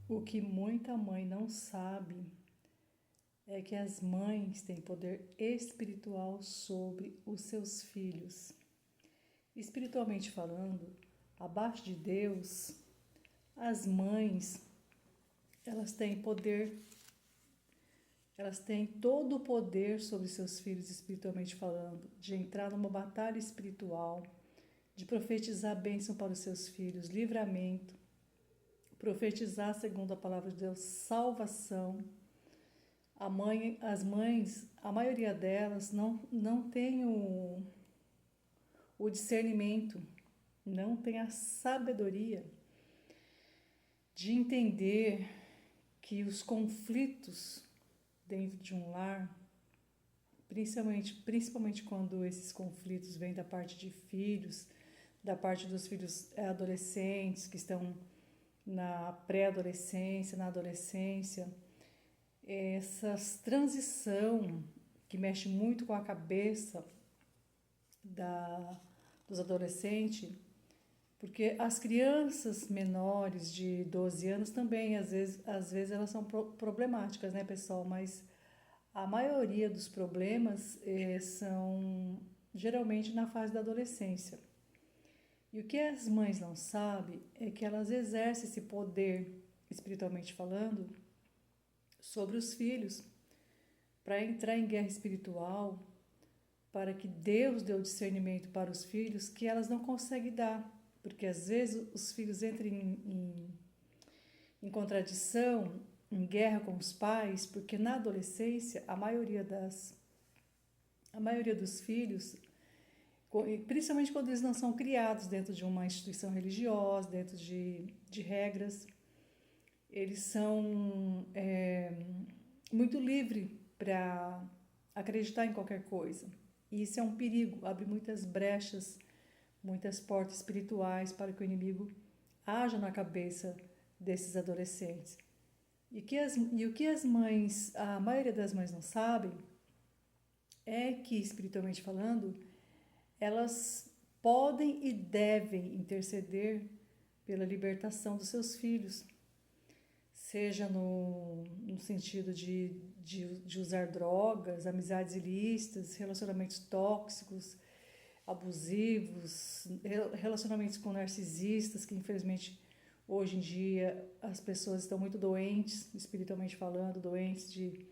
O que muita mãe não sabe é que as mães têm poder espiritual sobre os seus filhos. Espiritualmente falando, abaixo de Deus, as mães, elas têm poder, elas têm todo o poder sobre seus filhos espiritualmente falando, de entrar numa batalha espiritual, de profetizar bênção para os seus filhos, livramento, profetizar segundo a palavra de Deus, salvação. As mães, a maioria delas não tem o discernimento, não tem a sabedoria de entender que os conflitos dentro de um lar, principalmente quando esses conflitos vêm da parte de filhos, da parte dos filhos adolescentes que estão na pré-adolescência, na adolescência, essa transição que mexe muito com a cabeça dos adolescentes, porque as crianças menores de 12 anos também, às vezes elas são problemáticas, né, pessoal? Mas a maioria dos problemas são geralmente na fase da adolescência. E o que as mães não sabem é que elas exercem esse poder, espiritualmente falando, sobre os filhos, para entrar em guerra espiritual, para que Deus dê o discernimento para os filhos que elas não conseguem dar. Porque às vezes os filhos entram em contradição, em guerra com os pais, porque na adolescência a maioria dos filhos, principalmente quando eles não são criados dentro de uma instituição religiosa, dentro de regras, eles são muito livres para acreditar em qualquer coisa. E isso é um perigo, abre muitas brechas, muitas portas espirituais para que o inimigo haja na cabeça desses adolescentes. E o que as mães, a maioria das mães não sabem, é que, espiritualmente falando, elas podem e devem interceder pela libertação dos seus filhos, seja no sentido de usar drogas, amizades ilícitas, relacionamentos tóxicos, abusivos, relacionamentos com narcisistas, que infelizmente hoje em dia as pessoas estão muito doentes, espiritualmente falando, doentes de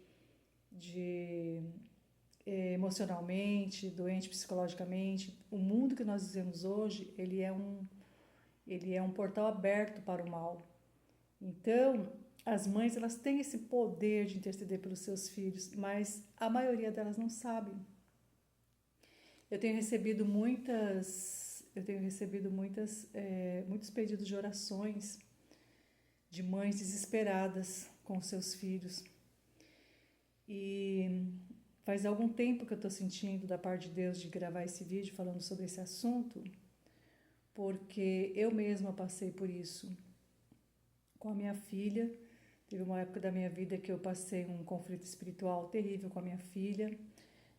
emocionalmente, doentes psicologicamente. O mundo que nós vivemos hoje, ele é um portal aberto para o mal. Então, as mães, elas têm esse poder de interceder pelos seus filhos, mas a maioria delas não sabem. Muitos pedidos de orações de mães desesperadas com seus filhos. E faz algum tempo que eu estou sentindo da parte de Deus de gravar esse vídeo falando sobre esse assunto, porque eu mesma passei por isso com a minha filha. Teve uma época da minha vida que eu passei um conflito espiritual terrível com a minha filha.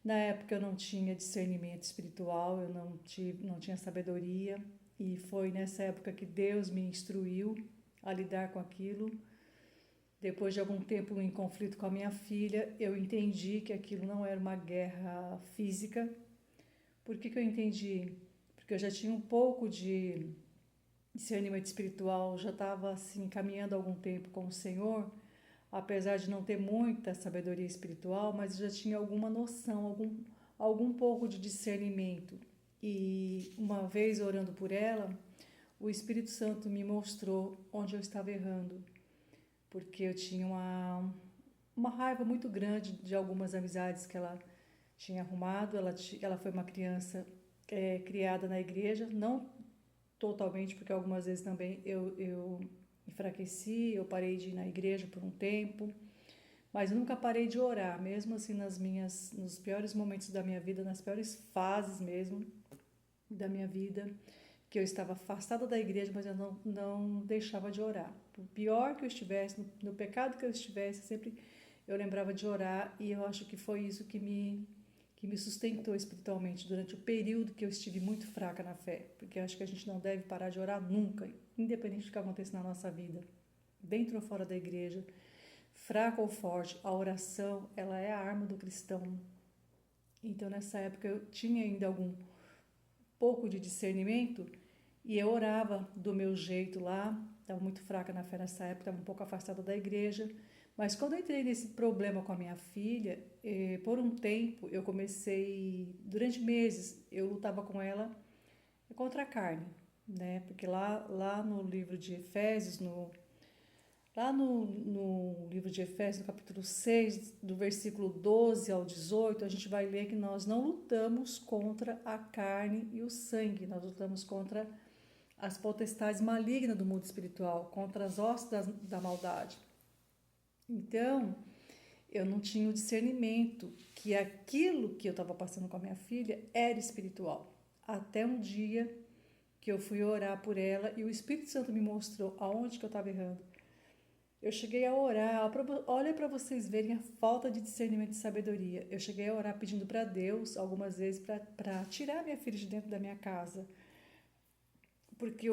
Na época eu não tinha discernimento espiritual, eu não tinha sabedoria, e foi nessa época que Deus me instruiu a lidar com aquilo. Depois de algum tempo em conflito com a minha filha, eu entendi que aquilo não era uma guerra física. Por que eu entendi? Porque eu já tinha um pouco de discernimento espiritual, já estava assim caminhando há algum tempo com o Senhor, apesar de não ter muita sabedoria espiritual, mas já tinha alguma noção, algum pouco de discernimento. E uma vez orando por ela, o Espírito Santo me mostrou onde eu estava errando, porque eu tinha uma raiva muito grande de algumas amizades que ela tinha arrumado. Ela foi uma criança criada na igreja, não totalmente, porque algumas vezes também eu enfraqueci, eu parei de ir na igreja por um tempo, mas eu nunca parei de orar, mesmo assim nos piores momentos da minha vida, nas piores fases mesmo da minha vida, que eu estava afastada da igreja, mas eu não deixava de orar. Por pior que eu estivesse, no pecado que eu estivesse, sempre eu lembrava de orar, e eu acho que foi isso que me sustentou espiritualmente durante o período que eu estive muito fraca na fé, porque eu acho que a gente não deve parar de orar nunca, independente do que aconteça na nossa vida. dentro ou fora da igreja, fraco ou forte, a oração, ela é a arma do cristão. Então, nessa época, eu tinha ainda algum pouco de discernimento e eu orava do meu jeito lá. Estava muito fraca na fé nessa época, estava um pouco afastada da igreja. Mas quando eu entrei nesse problema com a minha filha, por um tempo eu comecei, durante meses, eu lutava com ela contra a carne, né? Porque lá no livro de Efésios, lá no livro de Efésios, no capítulo 6, do versículo 12 ao 18, a gente vai ler que nós não lutamos contra a carne e o sangue, nós lutamos contra as potestades malignas do mundo espiritual, contra as hostes da maldade. Então, eu não tinha o discernimento que aquilo que eu estava passando com a minha filha era espiritual. Até um dia que eu fui orar por ela e o Espírito Santo me mostrou aonde que eu estava errando. Eu cheguei a orar, olha para vocês verem a falta de discernimento e sabedoria. Eu cheguei a orar pedindo para Deus, algumas vezes, para tirar minha filha de dentro da minha casa. Porque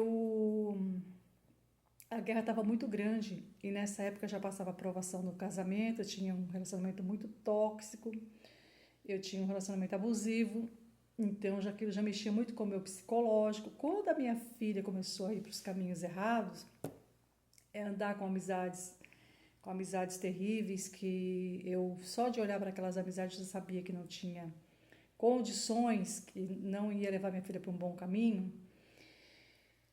a guerra estava muito grande e nessa época eu já passava aprovação no casamento, eu tinha um relacionamento muito tóxico, eu tinha um relacionamento abusivo, então aquilo já mexia muito com o meu psicológico. Quando a minha filha começou a ir para os caminhos errados, andar com amizades terríveis, que eu só de olhar para aquelas amizades eu sabia que não tinha condições, que não ia levar minha filha para um bom caminho.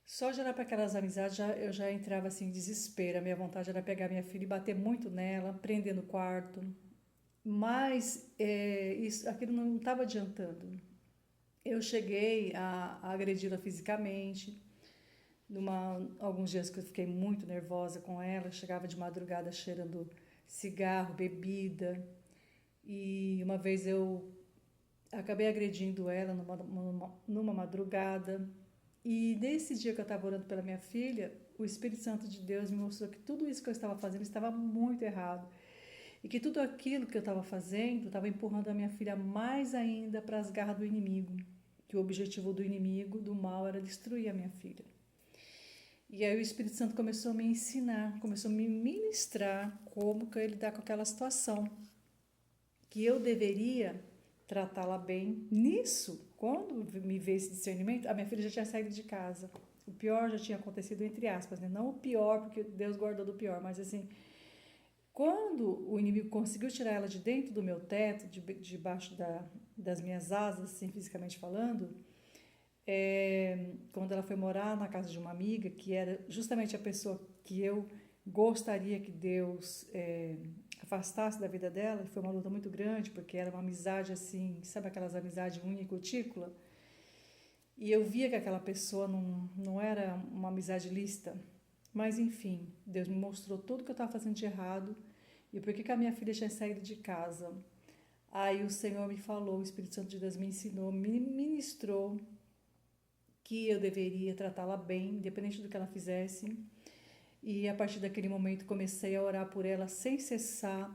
Só de olhar para aquelas amizades eu já entrava assim em desespero. A minha vontade era pegar minha filha e bater muito nela, prender no quarto. Mas aquilo não estava adiantando. Eu cheguei a agredi-la fisicamente. Alguns dias que eu fiquei muito nervosa com ela, chegava de madrugada cheirando cigarro, bebida. E uma vez eu acabei agredindo ela numa madrugada. E nesse dia que eu estava orando pela minha filha, o Espírito Santo de Deus me mostrou que tudo isso que eu estava fazendo estava muito errado. E que tudo aquilo que eu estava fazendo estava empurrando a minha filha mais ainda para as garras do inimigo. Que o objetivo do inimigo, do mal, era destruir a minha filha. E aí o Espírito Santo começou a me ensinar, começou a me ministrar como que eu ia lidar com aquela situação. Que eu deveria tratá-la bem. Nisso, quando me veio esse discernimento, a minha filha já tinha saído de casa. O pior já tinha acontecido, entre aspas, né? Não o pior, porque Deus guardou do pior, mas assim, quando o inimigo conseguiu tirar ela de dentro do meu teto, debaixo das minhas asas, assim, fisicamente falando, quando ela foi morar na casa de uma amiga, que era justamente a pessoa que eu gostaria que Deus afastasse da vida dela, foi uma luta muito grande, porque era uma amizade assim, sabe aquelas amizades unha e cutícula? E eu via que aquela pessoa não era uma amizade lícita. Mas enfim, Deus me mostrou tudo que eu estava fazendo de errado e por que a minha filha tinha saído de casa. Aí o Senhor me falou, o Espírito Santo de Deus me ensinou, me ministrou que eu deveria tratá-la bem, independente do que ela fizesse. E a partir daquele momento comecei a orar por ela sem cessar,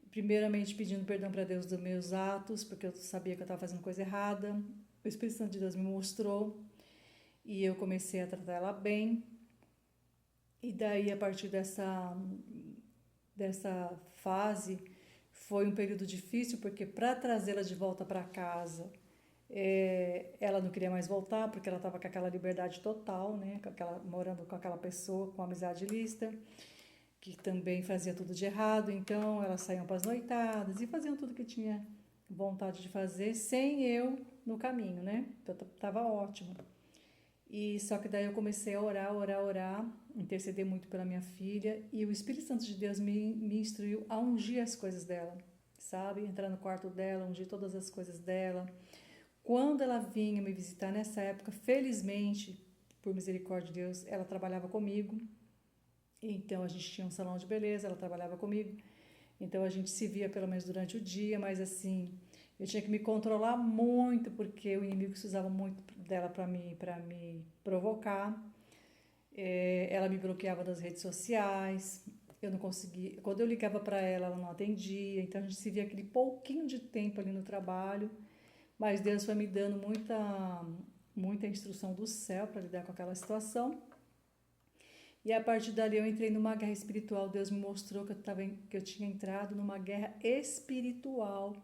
primeiramente pedindo perdão para Deus dos meus atos, porque eu sabia que eu estava fazendo coisa errada. O Espírito Santo de Deus me mostrou e eu comecei a tratar ela bem. E daí, a partir dessa fase, foi um período difícil, porque para trazê-la de volta para casa, ela não queria mais voltar, porque ela estava com aquela liberdade total, né? Morando com aquela pessoa, com amizade ilícita, que também fazia tudo de errado. Então, elas saíam para as noitadas e faziam tudo que tinha vontade de fazer, sem eu no caminho, né? Então, estava ótimo. E só que daí eu comecei a orar, interceder muito pela minha filha, e o Espírito Santo de Deus me instruiu a ungir as coisas dela, sabe? Entrar no quarto dela, ungir todas as coisas dela. Quando ela vinha me visitar nessa época, felizmente, por misericórdia de Deus, ela trabalhava comigo. Então a gente tinha um salão de beleza, ela trabalhava comigo. Então a gente se via pelo menos durante o dia, mas assim, eu tinha que me controlar muito, porque o inimigo precisava muito dela para me provocar. Ela me bloqueava das redes sociais, eu não conseguia. Quando eu ligava para ela, ela não atendia. Então a gente se via aquele pouquinho de tempo ali no trabalho, mas Deus foi me dando muita instrução do céu para lidar com aquela situação. E a partir dali eu entrei numa guerra espiritual. Deus me mostrou que eu tinha entrado numa guerra espiritual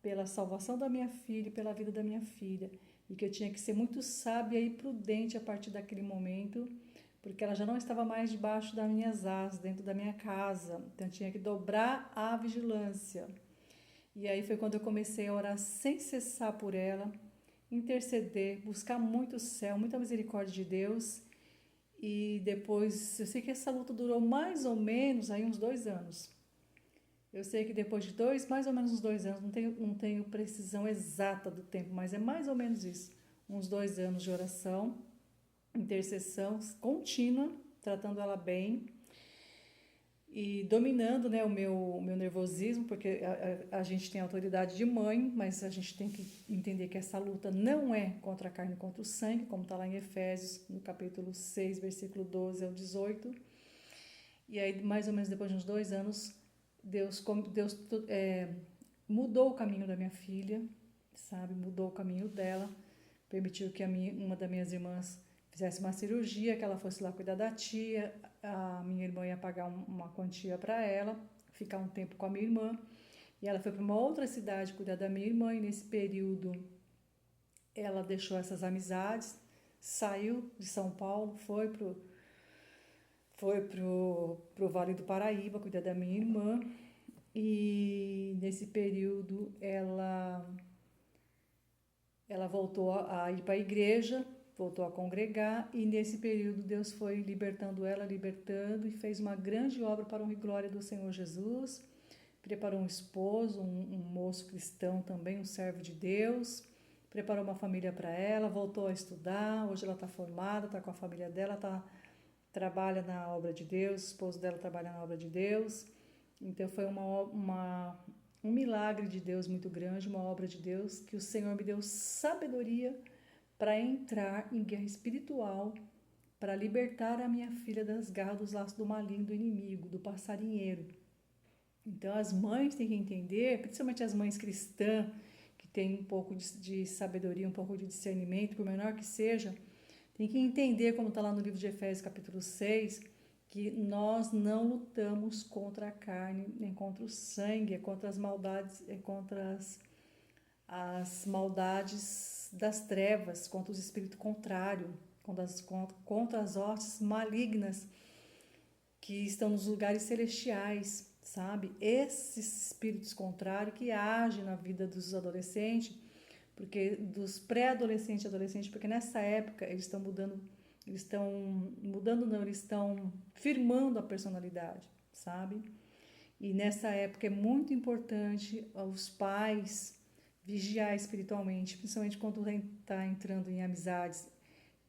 pela salvação da minha filha e pela vida da minha filha. E que eu tinha que ser muito sábia e prudente a partir daquele momento, porque ela já não estava mais debaixo das minhas asas, dentro da minha casa. Então eu tinha que dobrar a vigilância. E aí foi quando eu comecei a orar sem cessar por ela, interceder, buscar muito o céu, muita misericórdia de Deus. E depois, eu sei que essa luta durou mais ou menos aí uns 2 anos. Eu sei que depois de mais ou menos uns 2 anos, não tenho precisão exata do tempo, mas é mais ou menos isso. Uns 2 anos de oração, intercessão contínua, tratando ela bem e dominando, né, o meu nervosismo, porque a gente tem autoridade de mãe, mas a gente tem que entender que essa luta não é contra a carne e contra o sangue, como está lá em Efésios, no capítulo 6, versículo 12 ao 18. E aí, mais ou menos depois de uns 2 anos, Deus mudou o caminho da minha filha, sabe? Mudou o caminho dela, permitiu que uma das minhas irmãs fizesse uma cirurgia, que ela fosse lá cuidar da tia, a minha irmã ia pagar uma quantia para ela, ficar um tempo com a minha irmã, e ela foi para uma outra cidade cuidar da minha irmã, e nesse período ela deixou essas amizades, saiu de São Paulo, foi pro Vale do Paraíba cuidar da minha irmã, e nesse período ela voltou a ir para a igreja, voltou a congregar, e nesse período Deus foi libertando ela, libertando, e fez uma grande obra para a honra e glória do Senhor Jesus. Preparou um esposo, um moço cristão também, um servo de Deus, preparou uma família para ela, voltou a estudar, hoje ela está formada, está com a família dela, trabalha na obra de Deus, o esposo dela trabalha na obra de Deus. Então foi um milagre de Deus muito grande, uma obra de Deus, que o Senhor me deu sabedoria para entrar em guerra espiritual, para libertar a minha filha das garras dos laços do maligno, do inimigo, do passarinheiro. Então as mães têm que entender, principalmente as mães cristãs, que têm um pouco de sabedoria, um pouco de discernimento, por menor que seja, tem que entender, como está lá no livro de Efésios capítulo 6, que nós não lutamos contra a carne, nem contra o sangue, é contra as maldades, é contra as maldades das trevas, contra os espíritos contrários, contra as hostes malignas que estão nos lugares celestiais, sabe? Esses espíritos contrários que agem na vida dos adolescentes, porque dos pré-adolescentes e adolescentes, porque nessa época eles estão firmando a personalidade, sabe? E nessa época é muito importante os pais vigiar espiritualmente, principalmente quando está entrando em amizades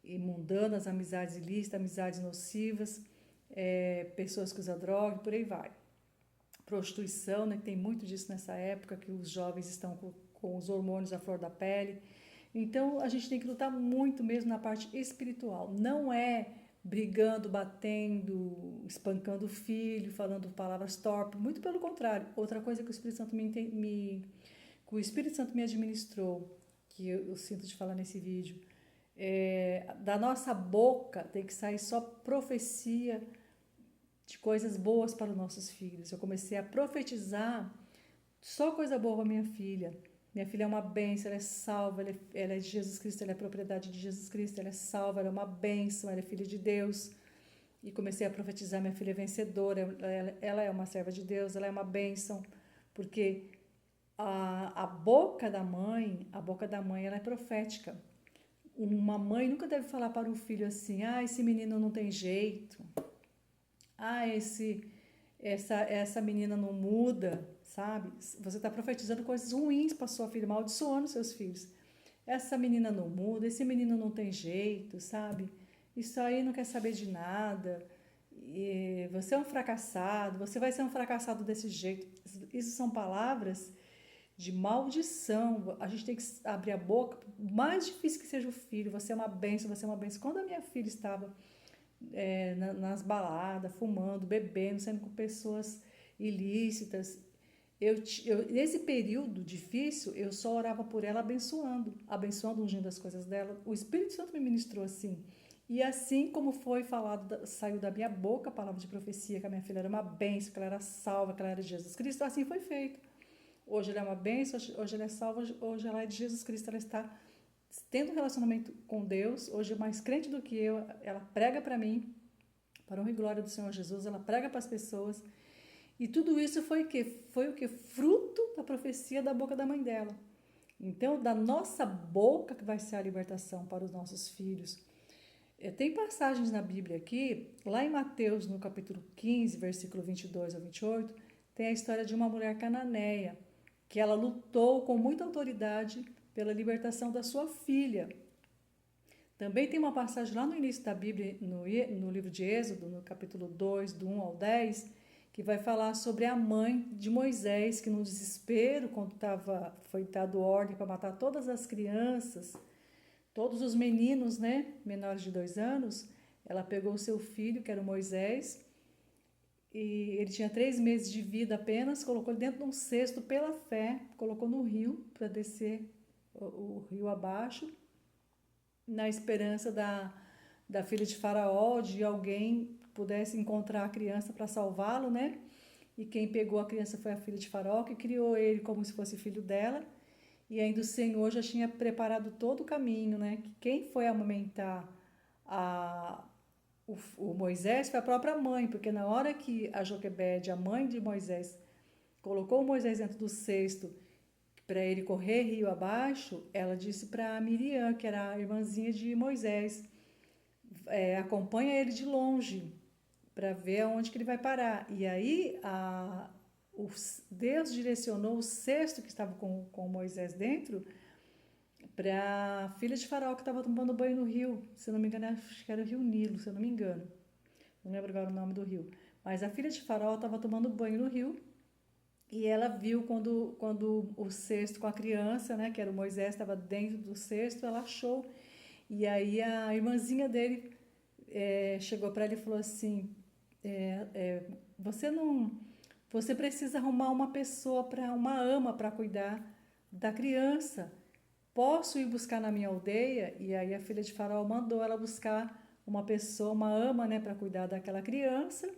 e mudando as amizades ilícitas, amizades nocivas, pessoas que usam droga, por aí vai. Prostituição, né, que tem muito disso nessa época, que os jovens estão com os hormônios à flor da pele. Então, a gente tem que lutar muito mesmo na parte espiritual. Não é brigando, batendo, espancando o filho, falando palavras torpes. Muito pelo contrário. Outra coisa que o Espírito Santo me administrou, que eu sinto de falar nesse vídeo, da nossa boca tem que sair só profecia de coisas boas para os nossos filhos. Eu comecei a profetizar só coisa boa para minha filha. Minha filha é uma bênção, ela é salva, ela é de Jesus Cristo, ela é propriedade de Jesus Cristo, ela é salva, ela é uma bênção, ela é filha de Deus. E comecei a profetizar, minha filha é vencedora, ela é uma serva de Deus, ela é uma bênção, porque a boca da mãe, ela é profética. Uma mãe nunca deve falar para um filho assim, esse menino não tem jeito, essa menina não muda, sabe? Você está profetizando coisas ruins para sua filha, amaldiçoando seus filhos. Essa menina não muda, esse menino não tem jeito, sabe? Isso aí não quer saber de nada. E você é um fracassado, você vai ser um fracassado desse jeito. Isso são palavras de maldição. A gente tem que abrir a boca, mais difícil que seja o filho. Você é uma bênção, você é uma bênção. Quando a minha filha estava nas baladas, fumando, bebendo, saindo com pessoas ilícitas, nesse período difícil, eu só orava por ela abençoando, ungindo as coisas dela. O Espírito Santo me ministrou assim. E assim como foi falado, saiu da minha boca a palavra de profecia, que a minha filha era uma bênção, que ela era salva, que ela era de Jesus Cristo, assim foi feito. Hoje ela é uma bênção, hoje ela é salva, hoje ela é de Jesus Cristo, ela está tendo um relacionamento com Deus, hoje é mais crente do que eu, ela prega para mim, para honra e glória do Senhor Jesus, ela prega para as pessoas. E tudo isso foi o que? Fruto da profecia da boca da mãe dela. Então, da nossa boca que vai ser a libertação para os nossos filhos. Tem passagens na Bíblia aqui, lá em Mateus, no capítulo 15, versículo 22 a 28, tem a história de uma mulher cananeia, que ela lutou com muita autoridade pela libertação da sua filha. Também tem uma passagem lá no início da Bíblia, no livro de Êxodo, no capítulo 2, do 1 ao 10, que vai falar sobre a mãe de Moisés, que no desespero, quando foi dado ordem para matar todas as crianças, todos os meninos, né, menores de 2 anos, ela pegou o seu filho, que era o Moisés, e ele tinha 3 meses de vida apenas, colocou ele dentro de um cesto pela fé, colocou no rio para descer o rio abaixo, na esperança da filha de Faraó, de alguém que pudesse encontrar a criança para salvá-lo, né? E quem pegou a criança foi a filha de Faraó, que criou ele como se fosse filho dela. E ainda o Senhor já tinha preparado todo o caminho, né? Que quem foi amamentar o Moisés foi a própria mãe, porque na hora que a Joquebede, a mãe de Moisés, colocou o Moisés dentro do cesto para ele correr rio abaixo, ela disse para Miriam, que era a irmãzinha de Moisés, acompanha ele de longe para ver aonde que ele vai parar. E aí Deus direcionou o cesto que estava com Moisés dentro para a filha de Faraó que estava tomando banho no rio. Se eu não me engano, acho que era o Rio Nilo, se eu não me engano. Não lembro agora o nome do rio. Mas a filha de Faraó estava tomando banho no rio e ela viu quando o cesto com a criança, né, que era o Moisés, estava dentro do cesto, ela achou. E aí a irmãzinha dele chegou para ele e falou assim: você não, você precisa arrumar uma pessoa uma ama para cuidar da criança. Posso ir buscar na minha aldeia? E aí a filha de Faraó mandou ela buscar uma pessoa, uma ama, né, para cuidar daquela criança.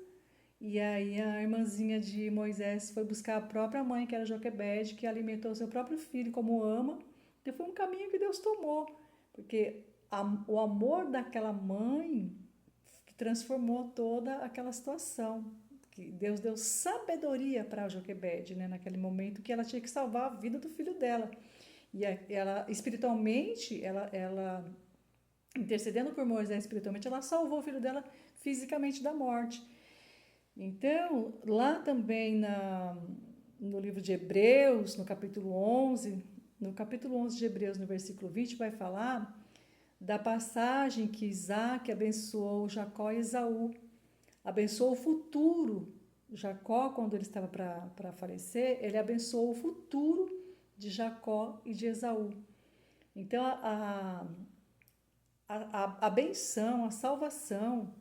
E aí a irmãzinha de Moisés foi buscar a própria mãe, que era Joquebede, que alimentou seu próprio filho como ama. Então foi um caminho que Deus tomou, porque o amor daquela mãe que transformou toda aquela situação. Que Deus deu sabedoria para Joquebede, né, naquele momento que ela tinha que salvar a vida do filho dela. E ela espiritualmente, ela intercedendo por Moisés espiritualmente, ela salvou o filho dela fisicamente da morte. Então, lá também no livro de Hebreus, no capítulo 11 de Hebreus, no versículo 20, vai falar da passagem que Isaac abençoou Jacó e Esaú. Abençoou o futuro. Jacó, quando ele estava para falecer, ele abençoou o futuro de Jacó e de Esaú. Então, a benção, a salvação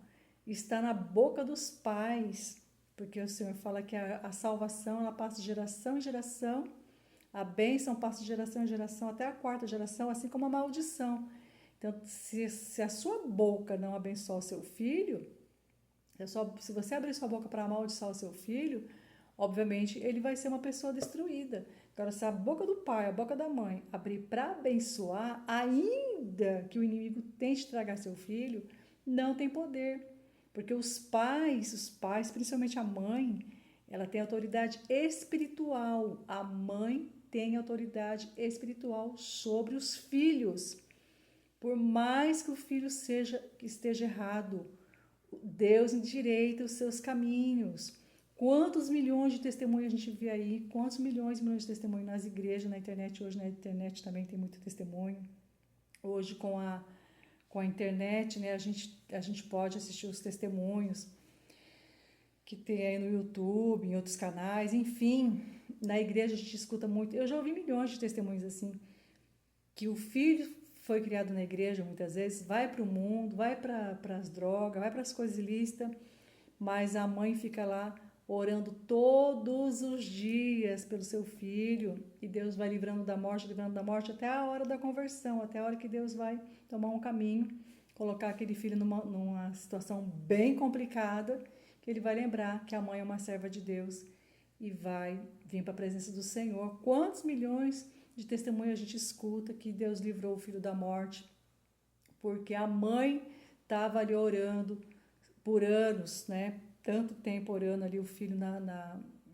está na boca dos pais, porque o Senhor fala que a salvação ela passa de geração em geração, a bênção passa de geração em geração até a 4ª geração, assim como a maldição. Então, se a sua boca não abençoar o seu filho, se você abrir sua boca para amaldiçoar o seu filho, obviamente ele vai ser uma pessoa destruída. Agora, se a boca do pai, a boca da mãe abrir para abençoar, ainda que o inimigo tente tragar seu filho, não tem poder. Porque os pais, principalmente a mãe, ela tem autoridade espiritual. A mãe tem autoridade espiritual sobre os filhos. Por mais que o filho que esteja errado, Deus endireita os seus caminhos. Quantos milhões de testemunhos a gente vê aí? Quantos milhões e milhões de testemunhos nas igrejas, na internet? Hoje na internet também tem muito testemunho. Hoje com a internet, né, a gente pode assistir os testemunhos que tem aí no YouTube, em outros canais, enfim. Na igreja a gente escuta muito. Eu já ouvi milhões de testemunhos assim, que o filho foi criado na igreja muitas vezes, vai para o mundo, vai para as drogas, vai para as coisas ilícitas, mas a mãe fica lá orando todos os dias pelo seu filho e Deus vai livrando da morte até a hora da conversão, até a hora que Deus vai tomar um caminho colocar aquele filho numa situação bem complicada, que ele vai lembrar que a mãe é uma serva de Deus e vai vir para a presença do Senhor. Quantos milhões de testemunhos a gente escuta que Deus livrou o filho da morte, porque a mãe estava ali orando por anos, né? Tanto tempo orando ali o filho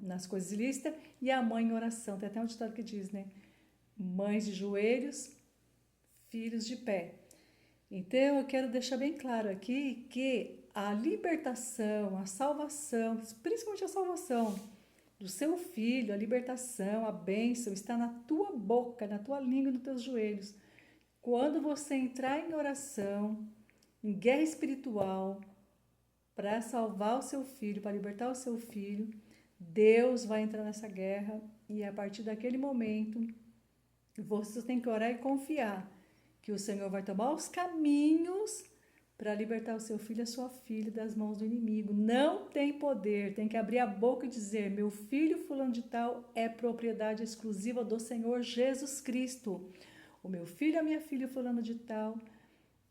nas coisas ilícitas e a mãe em oração. Tem até um ditado que diz, né? Mães de joelhos, filhos de pé. Então, eu quero deixar bem claro aqui que a libertação, a salvação, principalmente a salvação do seu filho, a libertação, a bênção, está na tua boca, na tua língua e nos teus joelhos. Quando você entrar em oração, em guerra espiritual, para salvar o seu filho, para libertar o seu filho, Deus vai entrar nessa guerra e a partir daquele momento, você tem que orar e confiar que o Senhor vai tomar os caminhos para libertar o seu filho e a sua filha das mãos do inimigo. Não tem poder, tem que abrir a boca e dizer: meu filho fulano de tal é propriedade exclusiva do Senhor Jesus Cristo. O meu filho e a minha filha fulano de tal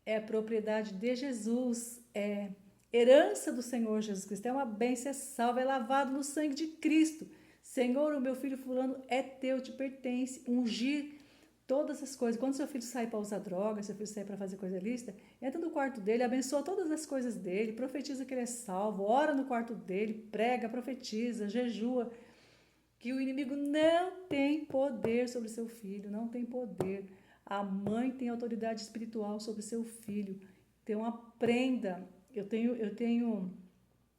é propriedade de Jesus, é herança do Senhor Jesus Cristo, é uma bênção, é salvo, é lavado no sangue de Cristo. Senhor, o meu filho fulano é teu, te pertence, ungir todas as coisas. Quando seu filho sai para usar droga, seu filho sai para fazer coisa ilícita, entra no quarto dele, abençoa todas as coisas dele, profetiza que ele é salvo, ora no quarto dele, prega, profetiza, jejua, que o inimigo não tem poder sobre seu filho, não tem poder. A mãe tem autoridade espiritual sobre seu filho. Então aprenda. Eu tenho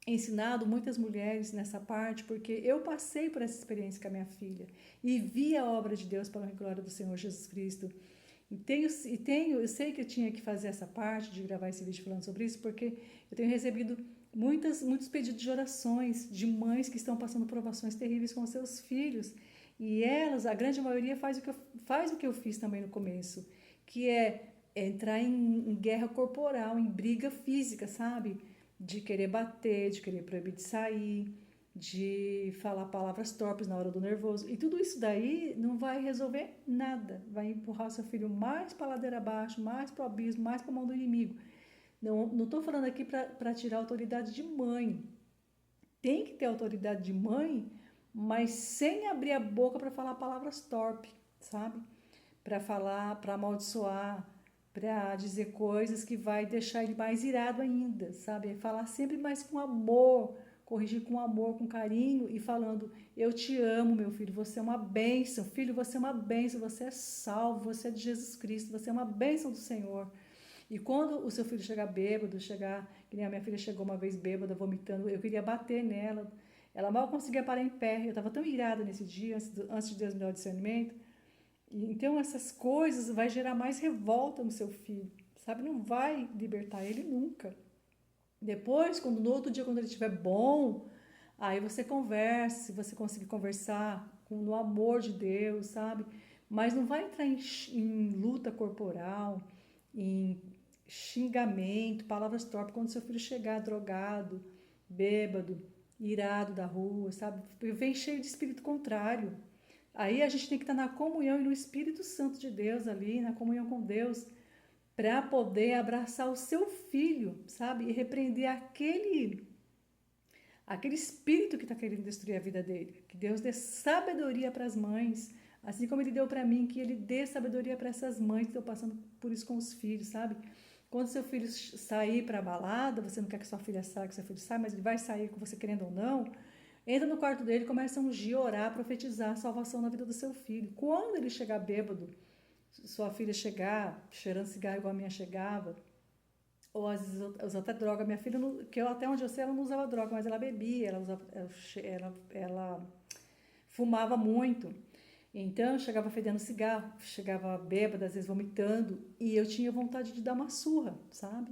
ensinado muitas mulheres nessa parte, porque eu passei por essa experiência com a minha filha e vi a obra de Deus para a glória do Senhor Jesus Cristo. Eu sei que eu tinha que fazer essa parte de gravar esse vídeo falando sobre isso, porque eu tenho recebido muitos pedidos de orações de mães que estão passando provações terríveis com seus filhos, e elas, a grande maioria, faz o que eu fiz também no começo, que é entrar em guerra corporal, em briga física, sabe? De querer bater, de querer proibir de sair, de falar palavras torpes na hora do nervoso. E tudo isso daí não vai resolver nada. Vai empurrar o seu filho mais para a ladeira abaixo, mais para o abismo, mais para a mão do inimigo. Não estou falando aqui para tirar a autoridade de mãe. Tem que ter autoridade de mãe, mas sem abrir a boca para falar palavras torpes, sabe? Para falar, para amaldiçoar, para dizer coisas que vai deixar ele mais irado ainda, sabe? Falar sempre mais com amor, corrigir com amor, com carinho e falando: eu te amo, meu filho, você é uma bênção, filho, você é uma bênção, você é salvo, você é de Jesus Cristo, você é uma bênção do Senhor. E quando o seu filho chegar bêbado, que nem a minha filha chegou uma vez bêbada, vomitando, eu queria bater nela, ela mal conseguia parar em pé, eu estava tão irada nesse dia, antes de Deus me dar o discernimento. Então, essas coisas vai gerar mais revolta no seu filho, sabe? Não vai libertar ele nunca. Depois, no outro dia, quando ele estiver bom, aí você conversa, se você conseguir conversar no amor de Deus, sabe? Mas não vai entrar em luta corporal, em xingamento, palavras torpes, quando seu filho chegar drogado, bêbado, irado da rua, sabe? Vem cheio de espírito contrário. Aí a gente tem que estar na comunhão e no Espírito Santo de Deus ali, na comunhão com Deus, para poder abraçar o seu filho, sabe? E repreender aquele espírito que está querendo destruir a vida dele. Que Deus dê sabedoria para as mães, assim como ele deu para mim, que ele dê sabedoria para essas mães que estão passando por isso com os filhos, sabe? Quando seu filho sair para a balada, você não quer que sua filha saia, que seu filho saia, mas ele vai sair com você querendo ou não, entra no quarto dele, começa a ungir, orar, profetizar a salvação na vida do seu filho. Quando ele chegar bêbado, sua filha chegar cheirando cigarro igual a minha chegava, ou às vezes usa até droga. Minha filha, que eu, até onde eu sei, ela não usava droga, mas ela bebia, ela fumava muito. Então, eu chegava fedendo cigarro, chegava bêbada, às vezes vomitando, e eu tinha vontade de dar uma surra, sabe?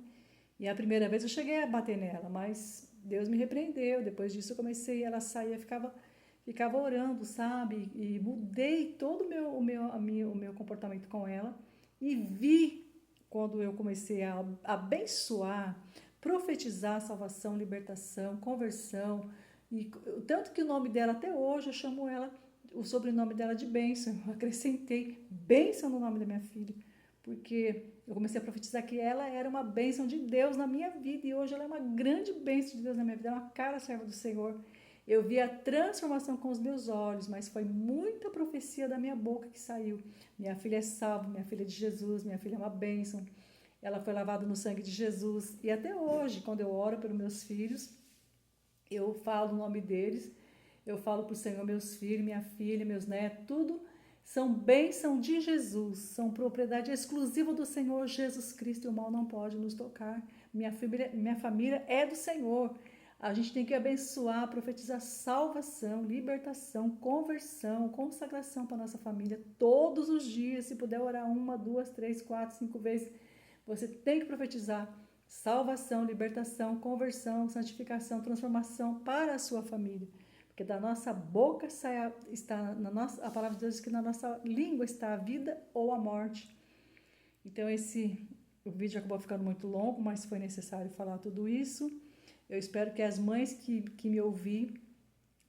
E a primeira vez eu cheguei a bater nela, mas Deus me repreendeu. Depois disso eu comecei, ela saía, ficava orando, sabe? E mudei todo o meu comportamento com ela e vi quando eu comecei a abençoar, profetizar salvação, libertação, conversão. E tanto que o nome dela até hoje eu chamo ela, o sobrenome dela de bênção. Eu acrescentei bênção no nome da minha filha, porque Eu comecei a profetizar que ela era uma bênção de Deus na minha vida e hoje ela é uma grande bênção de Deus na minha vida, é uma cara serva do Senhor. Eu vi a transformação com os meus olhos, mas foi muita profecia da minha boca que saiu. Minha filha é salva, minha filha é de Jesus, minha filha é uma bênção. Ela foi lavada no sangue de Jesus. E até hoje, quando eu oro pelos meus filhos, eu falo o nome deles, eu falo para o Senhor, meus filhos, minha filha, meus netos, tudo são bênção de Jesus, são propriedade exclusiva do Senhor Jesus Cristo e o mal não pode nos tocar. Minha família é do Senhor. A gente tem que abençoar, profetizar salvação, libertação, conversão, consagração para nossa família todos os dias. Se puder orar 1, 2, 3, 4, 5 vezes, você tem que profetizar salvação, libertação, conversão, santificação, transformação para a sua família. Porque da nossa boca está a palavra de Deus diz que na nossa língua está a vida ou a morte. Então o vídeo acabou ficando muito longo, mas foi necessário falar tudo isso. Eu espero que as mães que me ouvir,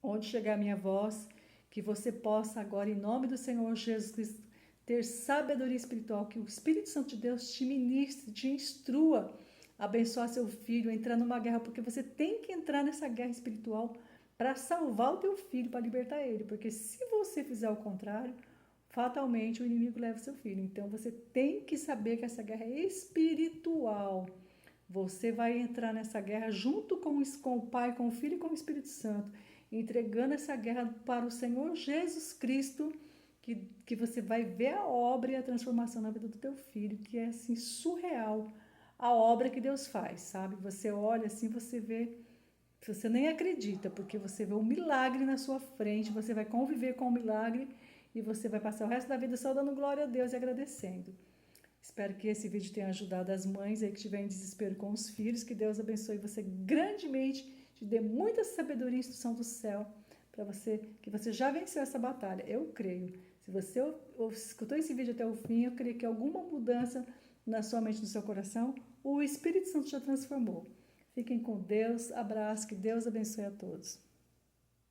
onde chegar a minha voz, que você possa agora, em nome do Senhor Jesus Cristo, ter sabedoria espiritual, que o Espírito Santo de Deus te ministre, te instrua, abençoar seu filho, entrar numa guerra, porque você tem que entrar nessa guerra espiritual para salvar o teu filho, para libertar ele, porque se você fizer o contrário, fatalmente o inimigo leva o seu filho. Então você tem que saber que essa guerra é espiritual. Você vai entrar nessa guerra junto com o Pai, com o Filho e com o Espírito Santo, entregando essa guerra para o Senhor Jesus Cristo, que você vai ver a obra e a transformação na vida do teu filho, que é assim surreal a obra que Deus faz, sabe? Você olha assim, você vê, você nem acredita, porque você vê um milagre na sua frente, você vai conviver com o milagre e você vai passar o resto da vida só dando glória a Deus e agradecendo. Espero que esse vídeo tenha ajudado as mães aí que estiverem em desespero com os filhos. Que Deus abençoe você grandemente, te dê muita sabedoria e instrução do céu para você, que você já venceu essa batalha. Eu creio. Se você escutou esse vídeo até o fim, eu creio que alguma mudança na sua mente, no seu coração, o Espírito Santo já transformou. Fiquem com Deus, abraço, que Deus abençoe a todos.